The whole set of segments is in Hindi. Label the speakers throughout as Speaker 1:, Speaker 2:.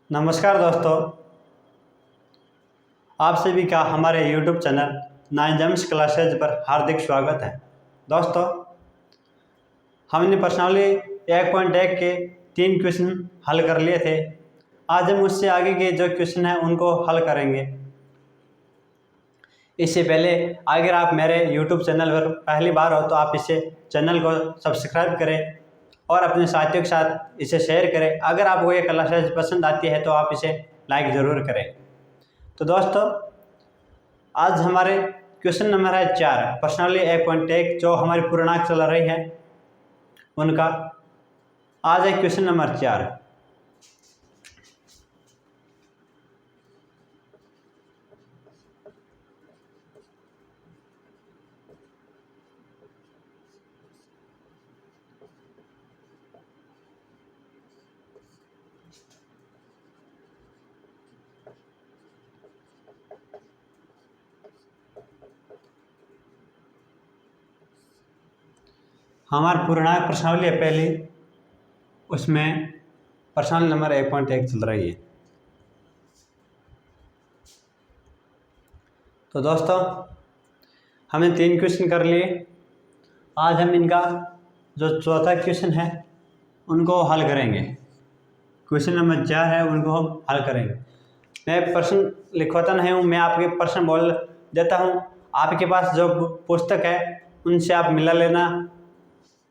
Speaker 1: नमस्कार दोस्तों, आप सभी का हमारे YouTube चैनल 9 जेम्स क्लासेज पर हार्दिक स्वागत है। दोस्तों, हमने पर्सनली 1.1 के 3 क्वेश्चन हल कर लिए थे। आज हम उससे आगे के जो क्वेश्चन हैं उनको हल करेंगे। इससे पहले अगर आप मेरे YouTube चैनल पर पहली बार हो तो आप इसे चैनल को सब्सक्राइब करें और अपने साथियों के साथ इसे शेयर करें। अगर आपको ये क्लासेस पसंद आती है तो आप इसे लाइक ज़रूर करें। तो दोस्तों, आज हमारे क्वेश्चन नंबर है 4, पर्सनली 1.1 जो हमारी पूर्णांक चल रही है उनका। आज है क्वेश्चन नंबर 4। हमारा पूर्णांक प्रश्नावली है पहली, उसमें प्रश्नावली नंबर 1.1 चल रही है। तो दोस्तों, हमने 3 क्वेश्चन कर लिए। आज हम इनका जो चौथा क्वेश्चन है उनको हल करेंगे। क्वेश्चन नंबर 4 है, उनको हम हल करेंगे। मैं प्रश्न लिखवाता नहीं हूँ, मैं आपके प्रश्न बोल देता हूँ। आपके पास जो पुस्तक है उनसे आप मिला लेना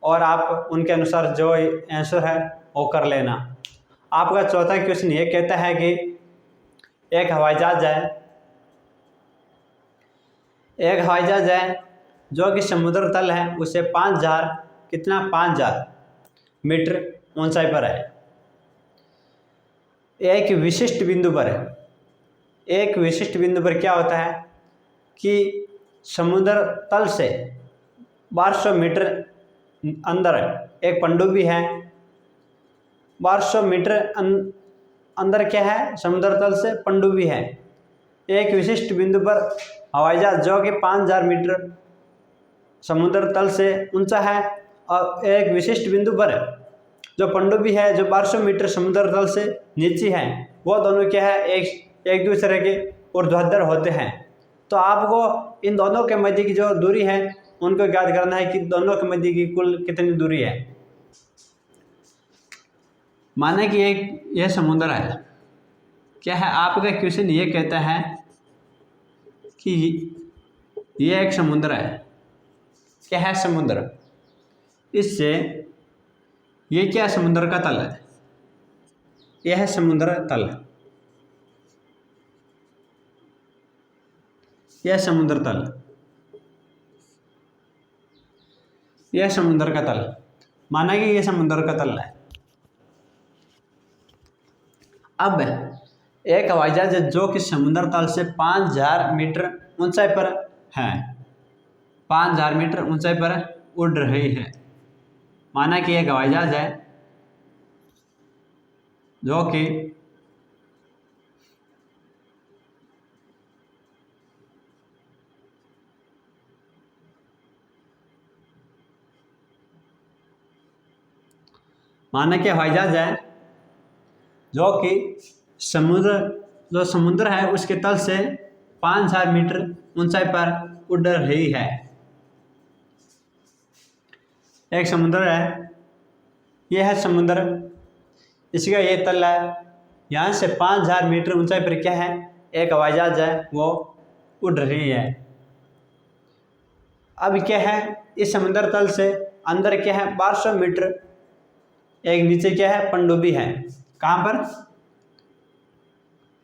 Speaker 1: और आप उनके अनुसार जो आंसर है वो कर लेना। आपका चौथा क्वेश्चन ये कहता है कि एक हवाई जहाज है जो कि समुद्र तल है उसे 5000 मीटर ऊंचाई पर है। एक विशिष्ट बिंदु पर क्या होता है कि समुद्र तल से 1200 मीटर अंदर एक पनडुब्बी है। 1200 मीटर अंदर क्या है? समुद्र तल से पनडुब्बी है। एक विशिष्ट बिंदु पर हवाई जहाज जो कि 5000 मीटर समुद्र तल से ऊंचा है और एक विशिष्ट बिंदु पर जो पनडुब्बी है जो 1200 मीटर समुद्र तल से नीचे है, वो दोनों क्या है? एक दूसरे के ऊर्ध्वाधर होते हैं। तो आपको इन दोनों के मध्य की जो दूरी है उनको ज्ञात करना है कि दोनों के मध्य की कुल कितनी दूरी है। माने कि यह समुद्र है। क्या है? आपका क्वेश्चन ये कहता है कि यह एक समुद्र है। क्या है? समुद्र। इससे ये क्या? समुद्र का तल है। यह है समुद्र तल। यह समुद्र तल, यह समुद्र का तल। माना कि यह समुद्र का तल है। अब एक हवाई जहाज जो कि समुद्र तल से 5000 मीटर ऊंचाई पर है, 5000 मीटर ऊंचाई पर उड़ रही है। माना कि एक हवाई जहाज है जो कि हवाई जहाज है जो कि समुद्र है उसके तल से 5000 मीटर ऊंचाई पर उड़ रही है। एक समुद्र है, यह है समुद्र, इसका ये तल है। यहाँ से 5000 मीटर ऊंचाई पर क्या है? एक हवाई जहाज है, वो उड़ रही है। अब क्या है? इस समुद्र तल से अंदर क्या है? 1200 मीटर एक नीचे क्या है? पनडुब्बी है। कहाँ पर?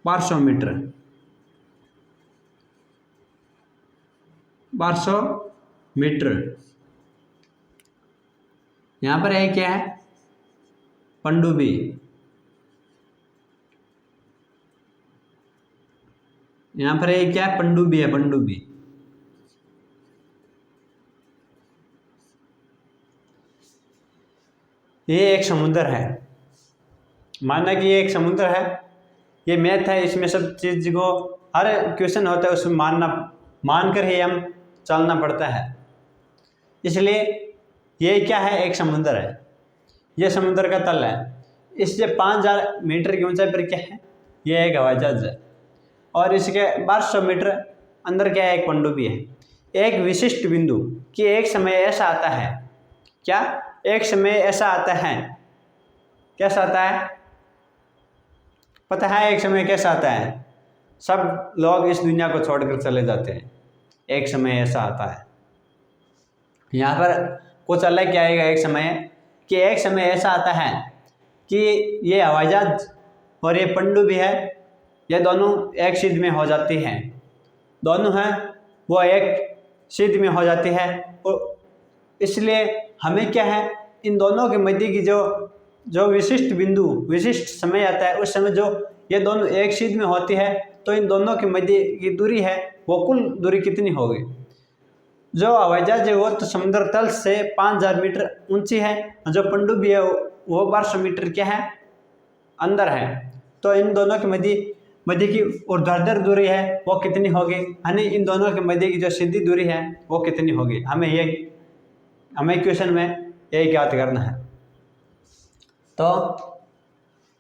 Speaker 1: 1200 मीटर, 1200 मीटर। यहाँ पर है क्या है? पनडुब्बी। यहाँ पर है क्या? पनडुब्बी है, पनडुब्बी। ये एक समुद्र है। माना कि ये एक समुद्र है। ये मैथ है, इसमें सब चीज़ को हर क्वेश्चन होता है उसमें मानकर ही हम चलना पड़ता है। इसलिए ये क्या है? एक समुद्र है। ये समुद्र का तल है। इससे 5000 मीटर की ऊंचाई पर क्या है? ये एक हवाई जहाज है और इसके 1200 मीटर अंदर क्या है, एक पनडुब्बी है। एक विशिष्ट बिंदु कि एक समय ऐसा आता है, क्या एक समय ऐसा आता है, कैसा आता है पता है? एक समय कैसा आता है? सब लोग इस दुनिया को छोड़कर चले जाते हैं, एक समय ऐसा आता है। यहाँ पर कुछ अलग क्या आएगा, एक समय कि एक समय ऐसा आता है कि ये हवाई जहाज और ये पनडुब्बी है, ये दोनों एक सिद्ध में हो जाती हैं, दोनों हैं वो एक सिद्ध में हो जाती है। और इसलिए हमें क्या है, इन दोनों के मध्य की जो विशिष्ट बिंदु, विशिष्ट समय आता है, उस समय जो ये दोनों एक सिद्ध में होती है, तो इन दोनों के मध्य की दूरी है वो कुल दूरी कितनी होगी? जो हवाई जहाज है वो तो समुद्र तल से 5000 मीटर ऊंची है, जो पनडुब्बी है वो 1200 मीटर क्या है, अंदर है। तो इन दोनों के मध्य की ऊर्ध्वाधर दूरी है वो कितनी होगी, यानी इन दोनों के मध्य की जो सीधी दूरी है वो कितनी होगी? हमें क्वेश्चन में यही ज्ञात करना है। तो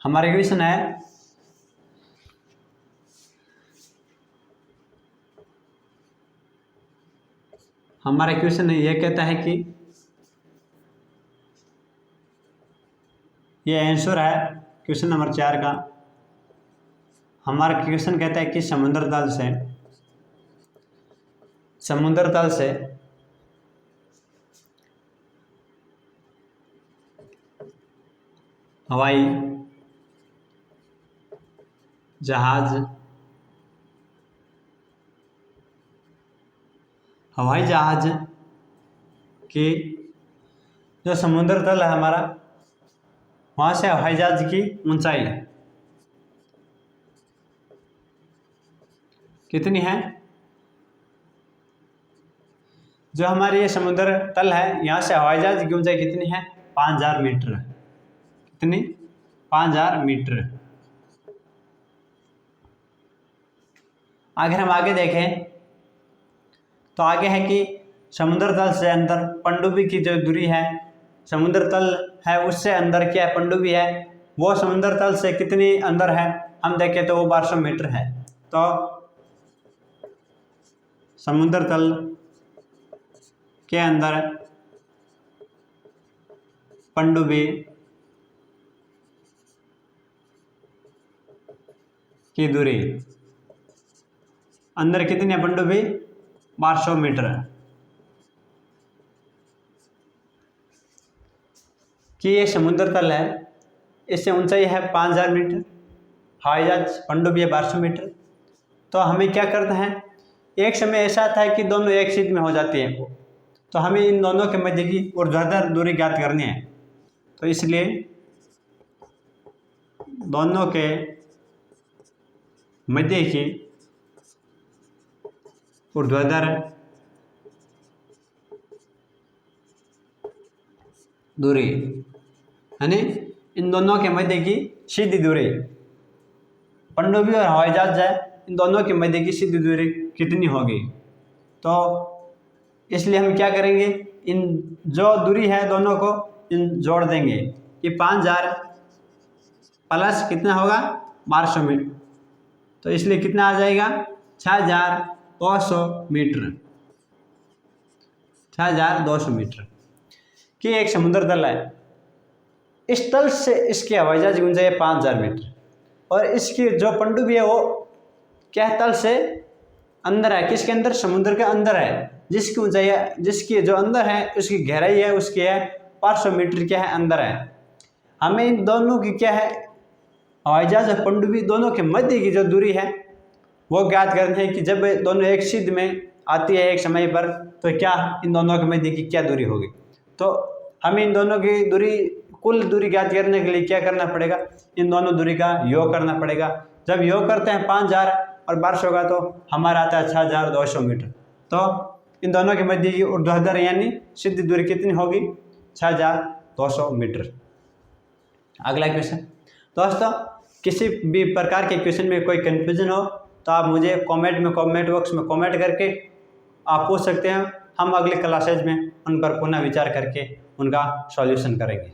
Speaker 1: हमारा क्वेश्चन है, हमारा क्वेश्चन ये कहता है कि ये आंसर है क्वेश्चन नंबर 4 का। हमारा क्वेश्चन कहता है कि समुद्र तल से हवाई जहाज की जो समुद्र तल है हमारा, वहाँ से हवाई जहाज की ऊंचाई कितनी है? जो हमारी ये समुद्र तल है, यहाँ से हवाई जहाज की ऊंचाई कितनी है? 5000 मीटर। कितनी? 5000 मीटर। अगर हम आगे देखें तो आगे है कि समुद्र तल से अंदर पनडुब्बी की जो दूरी है, समुद्र तल है उससे अंदर क्या है, पनडुब्बी है, वो समुद्र तल से कितनी अंदर है? हम देखें तो वो 1200 मीटर है। तो समुद्र तल के अंदर पनडुब्बी की दूरी अंदर कितनी है? पनडुब्बी 1200 मीटर कि ये समुद्र तल है, इससे ऊंचाई है 5000 मीटर, हवाई जहाज पनडुब्बी है 1200 मीटर। तो हमें क्या करना है, एक समय ऐसा आता है कि दोनों एक सिद्ध में हो जाती हैं, तो हमें इन दोनों के मध्य की ऊर्ध्वाधर दूरी ज्ञात करनी है। तो इसलिए दोनों के मध्य की ऊर्ध्वाधर दूरी, यानी इन दोनों के मध्य की सीधी दूरी, पनडुब्बी और हवाई जहाज है, इन दोनों के मध्य की सीधी दूरी कितनी होगी? तो इसलिए हम क्या करेंगे, इन जो दूरी है दोनों को इन जोड़ देंगे कि 5000 प्लस कितना होगा, 1200 मीटर। तो इसलिए कितना आ जाएगा, 6200 मीटर, 6200 मीटर कि एक समुद्र तल है। इस तल से इसके हवाई जहाज की ऊंचाई है 5000 मीटर और इसकी जो पनडुब्बी है वो क्या है, तल से अंदर है। किसके अंदर? समुद्र के अंदर है, जिसकी ऊंचाई है, जिसकी जो अंदर है उसकी गहराई है, उसकी है 500 मीटर क्या है, अंदर है। हमें इन दोनों की क्या है, हवाई जहाज और पनडुब्बी दोनों के मध्य की जो दूरी है वो ज्ञात करते हैं कि जब दोनों एक सिद्ध में आती है एक समय पर, तो क्या इन दोनों के मध्य की क्या दूरी होगी। तो हमें इन दोनों की दूरी, कुल दूरी ज्ञात करने के लिए क्या करना पड़ेगा, इन दोनों दूरी का योग करना पड़ेगा। जब योग करते हैं 5000 और 1200 का तो हमारा आता है 6200 मीटर। तो इन दोनों के मध्य की ऊर्ध्वाधर यानी सीधी दूरी कितनी होगी, 6200 मीटर। अगला क्वेश्चन दोस्तों, किसी भी प्रकार के क्वेश्चन में कोई कंफ्यूजन हो तो आप मुझे कमेंट बॉक्स में कमेंट करके आप पूछ सकते हैं। हम अगले क्लासेज में उन पर पुनः विचार करके उनका सॉल्यूशन करेंगे।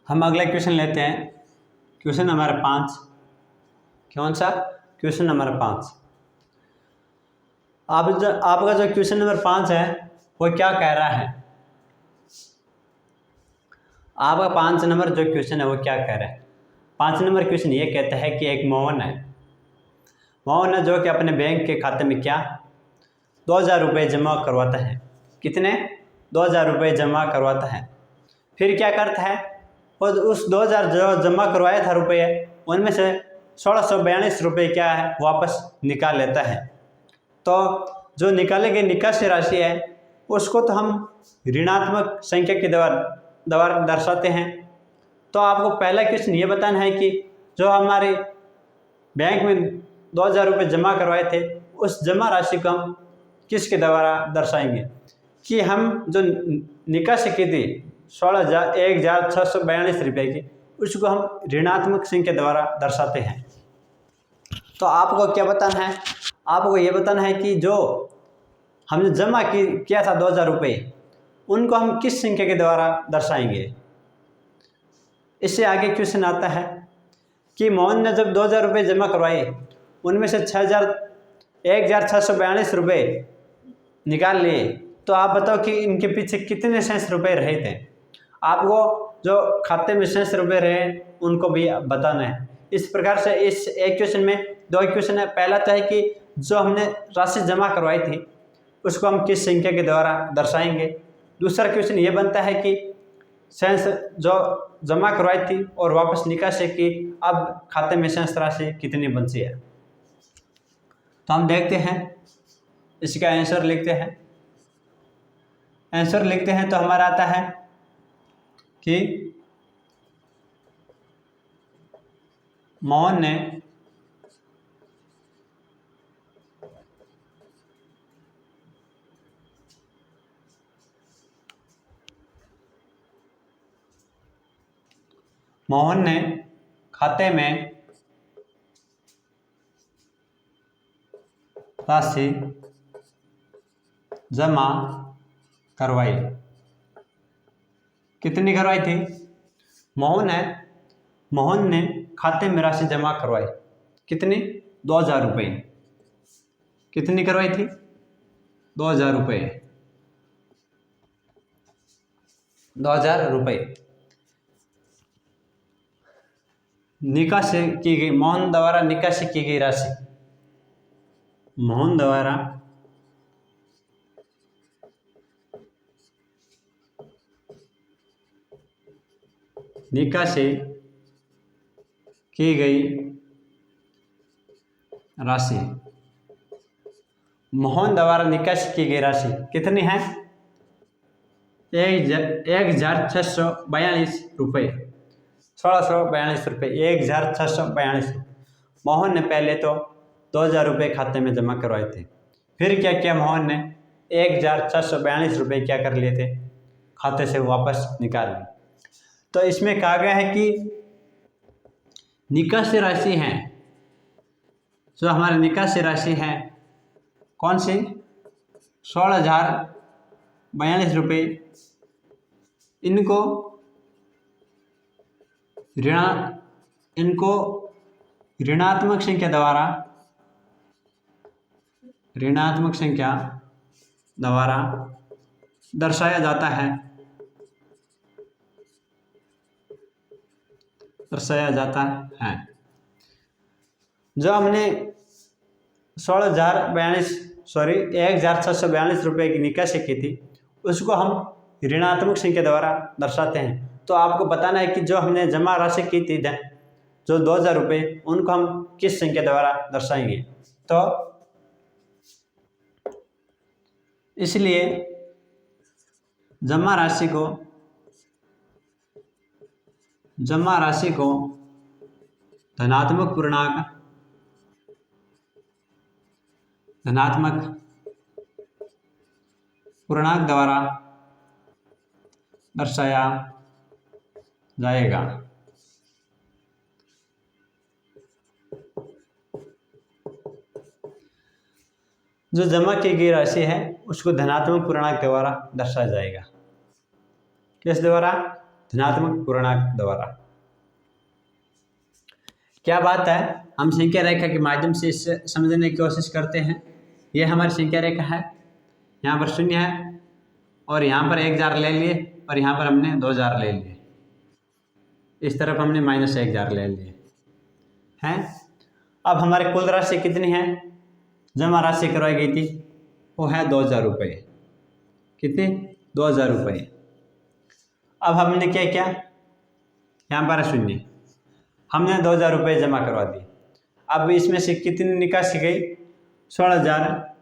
Speaker 1: हम अगला क्वेश्चन लेते हैं, क्वेश्चन नंबर 5। कौन सा? Question number 5। आपका जो क्वेश्चन नंबर 5 है वो क्या कह रहा है? आपका 5 नंबर जो क्वेश्चन है वो क्या कह रहा है? 5 नंबर क्वेश्चन ये कहता है कि एक मोहन है जो कि अपने बैंक के खाते में क्या 2000 रुपये जमा करवाता है। कितने? 2000 रुपये जमा करवाता है। फिर क्या करता है? और उस 2000 जो जमा करवाया था रुपये, उनमें से 1642 रुपये क्या है वापस निकाल लेता है। तो जो निकाले गए निकासी राशि है उसको तो हम ऋणात्मक संख्या के द्वारा दर्शाते हैं। तो आपको पहला क्वेश्चन ये बताना है कि जो हमारे बैंक में 2000 रुपये जमा करवाए थे उस जमा राशि को हम किसके द्वारा दर्शाएंगे? कि हम जो निकासी की थी 16,642 रुपये की, उसको हम ऋणात्मक संख्या द्वारा दर्शाते हैं। तो आपको क्या बताना है? आपको ये बताना है कि जो हमने जमा किया था 2000 रुपये, उनको हम किस संख्या के द्वारा दर्शाएंगे। इससे आगे क्वेश्चन आता है कि मोहन ने जब 2000 रुपये जमा करवाए, उनमें से 1,642 रुपये निकाल लिए, तो आप बताओ कि इनके पीछे कितने शेष रुपये रहे थे। आपको जो खाते में शेष रुपये रहे उनको भी बताना है। इस प्रकार से इस एक क्वेश्चन में 2 क्वेश्चन है। पहला तो है कि जो हमने राशि जमा करवाई थी उसको हम किस संख्या के द्वारा दर्शाएंगे। दूसरा क्वेश्चन ये बनता है कि शेष जो जमा करवाई थी और वापस निकासी की, अब खाते में शेष राशि कितनी बची है। तो हम देखते हैं, इसका आंसर लिखते हैं। आंसर लिखते हैं तो हमारा आता है कि मोहन ने खाते में राशि जमा करवाई। कितनी करवाई थी? मोहन ने खाते में राशि जमा करवाई। कितनी? 2000 रुपये। कितनी करवाई थी? 2000 रुपये। 2000 रुपये निकासी की गई, मोहन द्वारा निकासी की गई राशि। मोहन द्वारा निकासी की गई राशि। मोहन द्वारा निकासी की गई राशि कितनी है? 1,642 रुपये। 1642 रुपये, 1,642। मोहन ने पहले तो 2000 रुपये खाते में जमा करवाए थे। फिर क्या किया मोहन ने? 1,642 रुपये क्या कर लिए थे? खाते से वापस निकाल लिए। तो इसमें कहा गया है कि निकासी राशि है, जो हमारी निकासी राशि है कौन सी? 16,042 रुपये। इनको ऋणात्मक संख्या द्वारा दर्शाया जाता है। जो हमने 1,642 रुपये की निकासी की थी उसको हम ऋणात्मक संख्या द्वारा दर्शाते हैं। तो आपको बताना है कि जो हमने जमा राशि की थी जो 2000 रुपये, उनको हम किस संख्या द्वारा दर्शाएंगे। तो इसलिए जमा राशि को धनात्मक पूर्णांक द्वारा दर्शाया जाएगा। जो जमा की गई राशि है उसको धनात्मक पूर्णांक द्वारा दर्शाया जाएगा। किस द्वारा? धनात्मक पूर्णांक द्वारा। क्या बात है, हम संख्या रेखा के माध्यम से इसे समझने की कोशिश करते हैं। यह हमारी संख्या रेखा है, यहाँ पर 0 है और यहाँ पर 1 जार ले लिए और यहाँ पर हमने 2 जार ले लिए, इस तरफ हमने -1 जार ले लिए हैं। अब हमारे कुल राशि कितनी है, जमा राशि करवाई गई थी वो है 2000 रुपये। कितने, 2000 रुपये। अब हमने क्या किया, यहाँ पर 0, हमने 2000 रुपये जमा करवा दिए। अब इसमें से कितनी निकासी गई, 16,000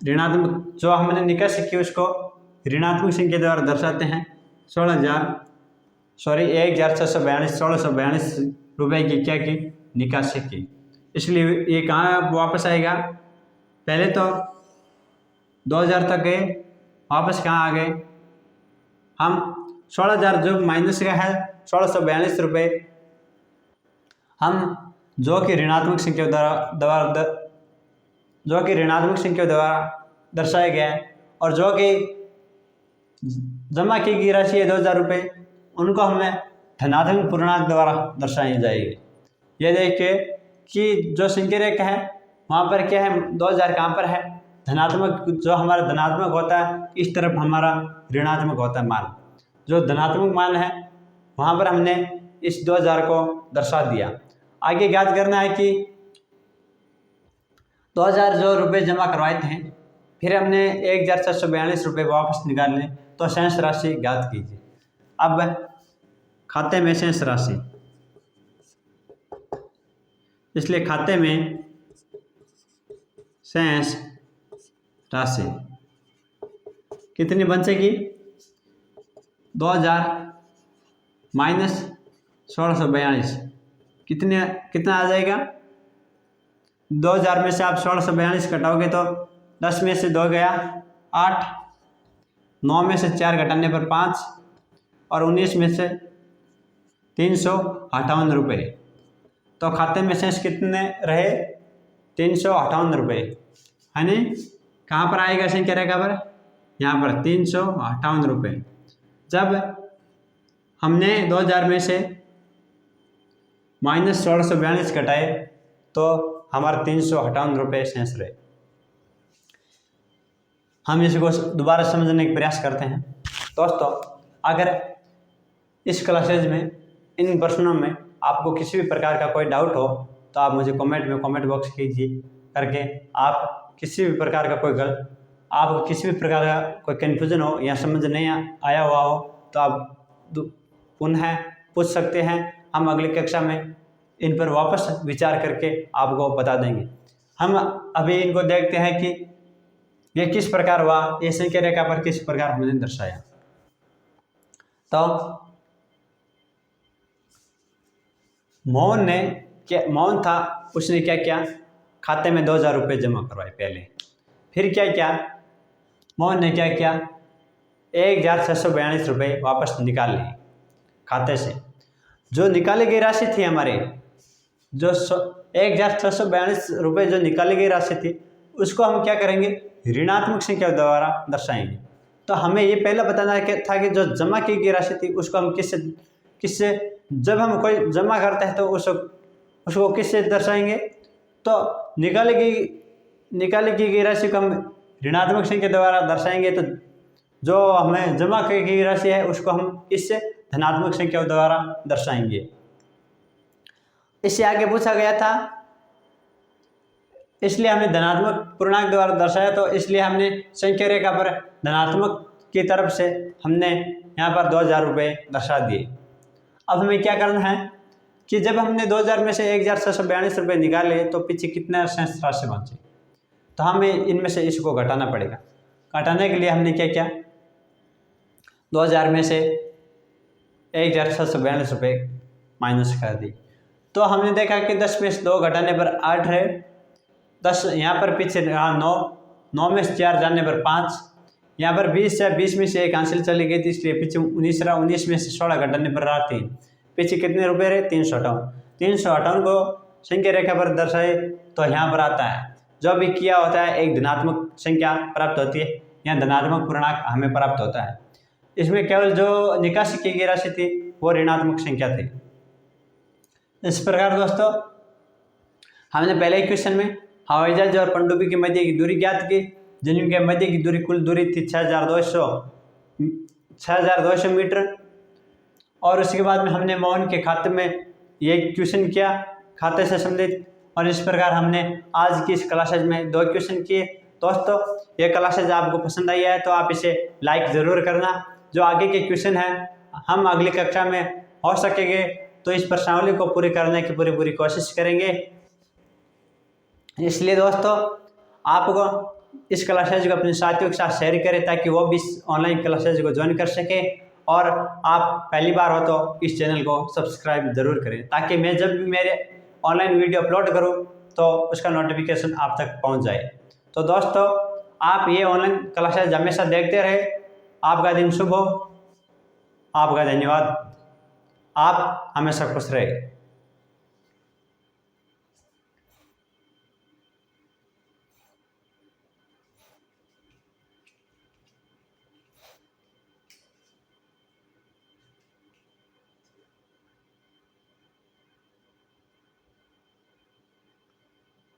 Speaker 1: ऋणात्मक, जो हमने निकासी की उसको ऋणात्मक संख्या द्वारा दर्शाते हैं। 1642 रुपये की क्या की, निकासी की। इसलिए ये कहाँ वापस आएगा, पहले तो 2000 तक गए, वापस कहाँ आ गए हम, 16,000 जो माइनस का है 1642 रुपये, हम जो कि ऋणात्मक संख्या द्वारा दर्शाया गया है और जो कि जमा की गई राशि है 2000 रुपये, उनको हमें धनात्मक पूर्णांक द्वारा दर्शाई जाएगी। ये देखिए कि जो संख्या रेखा है वहाँ पर क्या है, 2000 कहाँ पर है, धनात्मक, जो हमारा धनात्मक होता है इस तरफ हमारा ऋणात्मक होता है मान। जो धनात्मक मान है वहाँ पर हमने इस 2000 को दर्शा दिया। आगे याद करना है कि 2000 जो रुपये जमा करवाए थे, फिर हमने 1642 रुपये वापस निकालने, तो शेष राशि ज्ञात कीजिए। अब खाते में शेष राशि, इसलिए खाते में शेष राशि कितनी बचेगी, 2000 माइनस 1642 कितना आ जाएगा। 2000 में से आप 1642 घटाओगे तो 10 में से 2 गया 8, 9 में से 4 घटाने पर 5 और 19 में से 358 रुपये। तो खाते में शेष कितने रहे, 358 रुपये, है नहीं। कहाँ पर आएगा संख्या रेखा पर, यहाँ पर 358 रुपये। जब हमने 2000 में से -1642 घटाए तो हमारे 358 रुपये शेष रहे। हम इसको दोबारा समझने का प्रयास करते हैं। दोस्तों, अगर इस क्लासेज में, इन प्रश्नों में आपको किसी भी प्रकार का कोई डाउट हो तो आप मुझे कमेंट बॉक्स कीजिए करके, आप किसी भी प्रकार का आपको किसी भी प्रकार का कोई कन्फ्यूजन हो या समझ नहीं आया हुआ हो तो आप पुनः पूछ सकते हैं। हम अगली कक्षा में इन पर वापस विचार करके आपको बता देंगे। हम अभी इनको देखते हैं कि ये किस प्रकार हुआ, ये संख्या रेखा पर किस प्रकार हमने दर्शाया। तो मोहन था, उसने क्या किया, खाते में 2000 रुपये जमा करवाए पहले। फिर क्या किया, मोहन ने क्या किया, 1642 रुपये वापस निकाल लिए खाते से। जो निकाली गई राशि थी हमारे, जो 1642 रुपये जो निकाली गई राशि थी, उसको हम क्या करेंगे, ऋणात्मक संख्या द्वारा दर्शाएंगे। तो हमें ये पहले बताना था कि जो जमा की गई राशि थी उसको हम किससे जब हम कोई जमा करते हैं तो उसको किससे दर्शाएंगे, तो निकाली की गई राशि को हम ऋणात्मक संख्या द्वारा दर्शाएंगे। तो जो हमें जमा की गई राशि है उसको हम इससे धनात्मक संख्या द्वारा दर्शाएंगे। इससे आगे पूछा गया था, इसलिए हमने धनात्मक पूर्णांक द्वारा दर्शाया, तो इसलिए हमने संख्या रेखा पर धनात्मक की तरफ से हमने यहाँ पर 2000 रुपये दर्शा दिए। अब हमें क्या करना है कि जब हमने 2000 में से 1642 रुपये निकाले तो पीछे कितना शेष राशि बचे, तो हमें इनमें से इसको घटाना पड़ेगा। घटाने के लिए हमने क्या किया, 2000 में से 1642 रुपये माइनस कर दी। तो हमने देखा कि 10 में से 2 घटाने पर 8 है, 10 यहाँ पर पीछे रहा 9 में से 4 जाने पर 5, यहाँ पर 20 है, 20 में से 1 हासिल चली गई थी इसलिए पीछे 19 रहा, 19 में से 16 घटाने पर रहा 3, पीछे कितने रुपये रहे, 358 को संख्या रेखा पर दर्शाए तो यहाँ पर आता है। जो भी किया होता है एक धनात्मक संख्या प्राप्त होती है, यहाँ धनात्मक पूर्णांक हमें प्राप्त होता है। इसमें केवल जो निकासी की गई राशि थी वो ऋणात्मक संख्या थी। इस प्रकार दोस्तों हमने पहले ही क्वेश्चन में हवाई जहाज और पनडुब्बी के मध्य की दूरी ज्ञात की, जिनके मध्य की दूरी कुल दूरी थी 6200 मीटर। और उसके बाद में हमने मोहन के खाते में ये क्वेश्चन किया खाते से संबंधित। और इस प्रकार हमने आज की इस क्लासेज में 2 क्वेश्चन किए। दोस्तों ये क्लासेज आपको पसंद आई है तो आप इसे लाइक ज़रूर करना। जो आगे के क्वेश्चन हैं हम अगली कक्षा में हो सकेंगे तो इस प्रश्नावली को पूरी करने की पूरी कोशिश करेंगे। इसलिए दोस्तों आपको इस क्लासेज को अपने साथियों के साथ शेयर करें ताकि वो भी इस ऑनलाइन क्लासेज को ज्वाइन कर सके। और आप पहली बार हो तो इस चैनल को सब्सक्राइब जरूर करें ताकि मैं जब भी मेरे ऑनलाइन वीडियो अपलोड करूं तो उसका नोटिफिकेशन आप तक पहुंच जाए। तो दोस्तों आप ये ऑनलाइन क्लासेज हमेशा देखते रहे। आपका दिन शुभ हो। आपका धन्यवाद। आप हमेशा खुश रहे।